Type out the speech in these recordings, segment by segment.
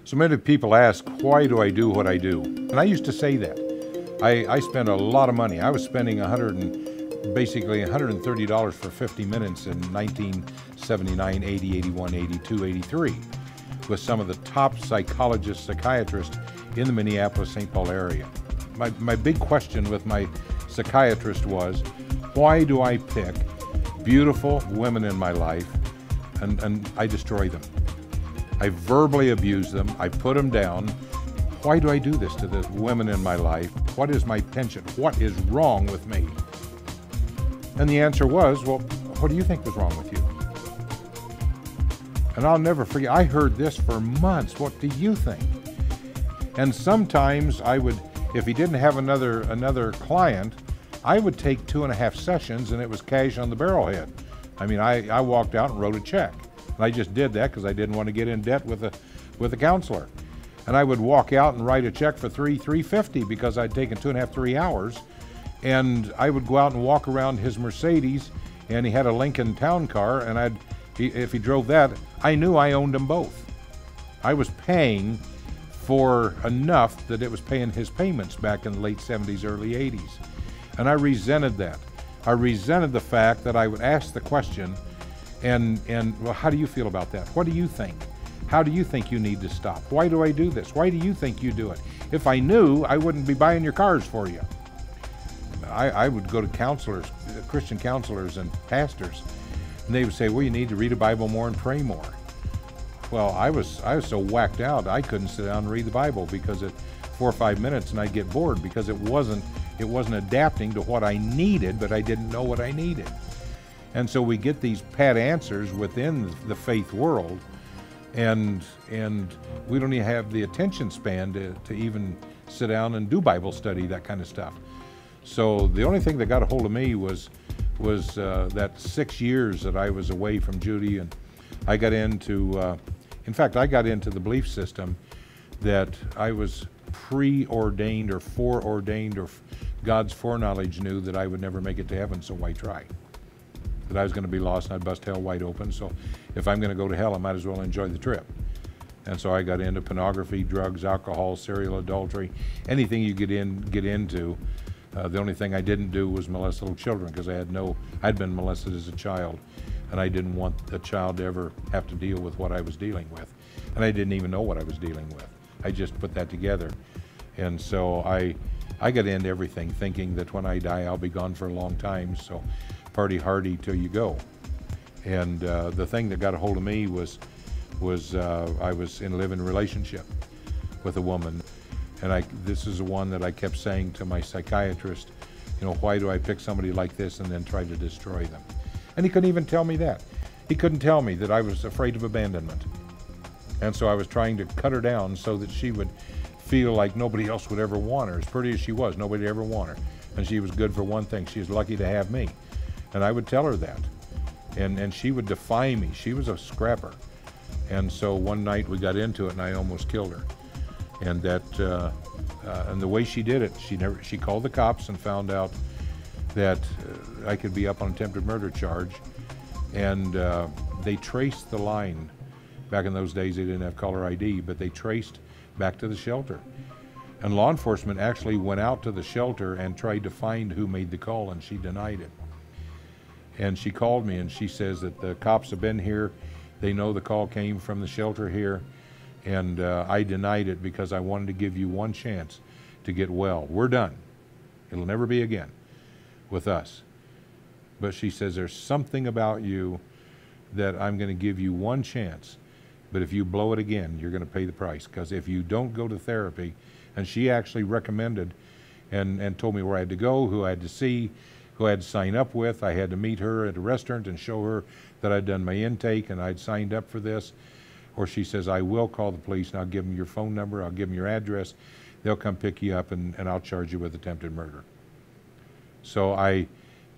So many people ask, why do I do what I do? And I used to say that. I spent a lot of money. I was spending basically $130 for 50 minutes in 1979, 80, 81, 82, 83 with some of the top psychologists, psychiatrists in the Minneapolis-St. Paul area. My big question with my psychiatrist was, why do I pick beautiful women in my life and I destroy them? I verbally abuse them, I put them down. Why do I do this to the women in my life? What is my penchant? What is wrong with me? And the answer was, well, what do you think was wrong with you? And I'll never forget, I heard this for months. What do you think? And sometimes I would, if he didn't have another client, I would take 2.5 sessions and it was cash on the barrelhead. I mean, I walked out and wrote a check. And I just did that because I didn't want to get in debt with a counselor. And I would walk out and write a check for $350 because I'd taken 2.5, 3 hours. And I would go out and walk around his Mercedes, and he had a Lincoln Town Car, and if he drove that, I knew I owned them both. I was paying for enough that it was paying his payments back in the late 70s, early 80s. And I resented that. I resented the fact that I would ask the question, and well, how do you feel about that? What do you think? How do you think you need to stop? Why do I do this? Why do you think you do it? If I knew, I wouldn't be buying your cars for you. I would go to counselors, Christian counselors and pastors, and they would say, well, you need to read the Bible more and pray more. Well, I was so whacked out, I couldn't sit down and read the Bible because at 4 or 5 minutes and I'd get bored because it wasn't adapting to what I needed, but I didn't know what I needed. And so we get these pat answers within the faith world, and we don't even have the attention span to even sit down and do Bible study, that kind of stuff. So the only thing that got a hold of me was that 6 years that I was away from Judy, and I got into, in fact, I got into the belief system that I was preordained or foreordained, or God's foreknowledge knew that I would never make it to heaven, so why try? That I was going to be lost and I'd bust hell wide open, so if I'm going to go to hell, I might as well enjoy the trip. And so I got into pornography, drugs, alcohol, serial adultery, anything you get into. The only thing I didn't do was molest little children because I'd been molested as a child, and I didn't want a child to ever have to deal with what I was dealing with. And I didn't even know what I was dealing with. I just put that together. And so I got into everything thinking that when I die, I'll be gone for a long time, so party hardy till you go. And the thing that got a hold of me was I was in a live-in relationship with a woman. And this is the one that I kept saying to my psychiatrist, you know, why do I pick somebody like this and then try to destroy them? And he couldn't even tell me that. He couldn't tell me that I was afraid of abandonment. And so I was trying to cut her down so that she would feel like nobody else would ever want her. As pretty as she was, nobody would ever want her. And she was good for one thing, she was lucky to have me. And I would tell her that. And she would defy me. She was a scrapper. And so one night we got into it and I almost killed her. And and the way she did it, she called the cops and found out that I could be up on attempted murder charge. And they traced the line. Back in those days, they didn't have caller ID, but they traced back to the shelter. And law enforcement actually went out to the shelter and tried to find who made the call, and she denied it. And she called me and she says that the cops have been here. They know the call came from the shelter here. And I denied it because I wanted to give you one chance to get well. We're done. It'll never be again with us. But she says, there's something about you that I'm going to give you one chance. But if you blow it again, you're going to pay the price. Because if you don't go to therapy, and she actually recommended and told me where I had to go, who I had to see, who I had to sign up with. I had to meet her at a restaurant and show her that I'd done my intake and I'd signed up for this. Or she says, I will call the police and I'll give them your phone number, I'll give them your address, they'll come pick you up and I'll charge you with attempted murder. So I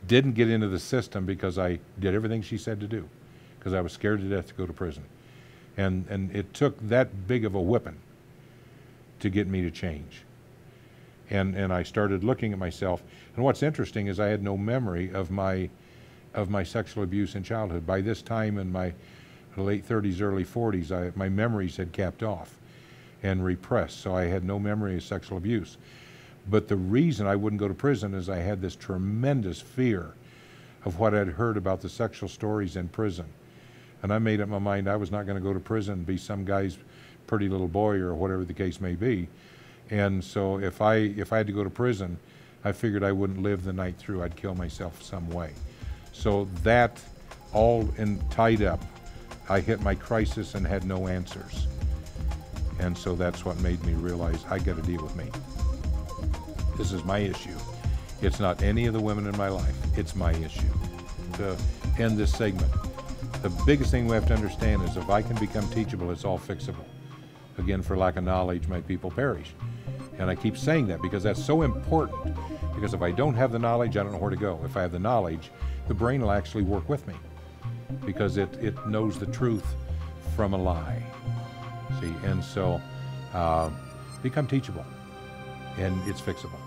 didn't get into the system because I did everything she said to do, because I was scared to death to go to prison. And it took that big of a whipping to get me to change. And I started looking at myself. And what's interesting is I had no memory of my sexual abuse in childhood. By this time in my late 30s, early 40s, my memories had capped off. and repressed, so I had no memory of sexual abuse. But the reason I wouldn't go to prison is I had this tremendous fear of what I'd heard about the sexual stories in prison. And I made up my mind I was not going to go to prison and be some guy's pretty little boy or whatever the case may be. And so if I had to go to prison, I figured I wouldn't live the night through. I'd kill myself some way. So that all tied up, I hit my crisis and had no answers. And so that's what made me realize I got to deal with me. This is my issue. It's not any of the women in my life. It's my issue. To end this segment, the biggest thing we have to understand is if I can become teachable, it's all fixable. Again, for lack of knowledge, my people perish. And I keep saying that because that's so important. Because if I don't have the knowledge, I don't know where to go. If I have the knowledge, the brain will actually work with me because it knows the truth from a lie. See, and so become teachable, and it's fixable.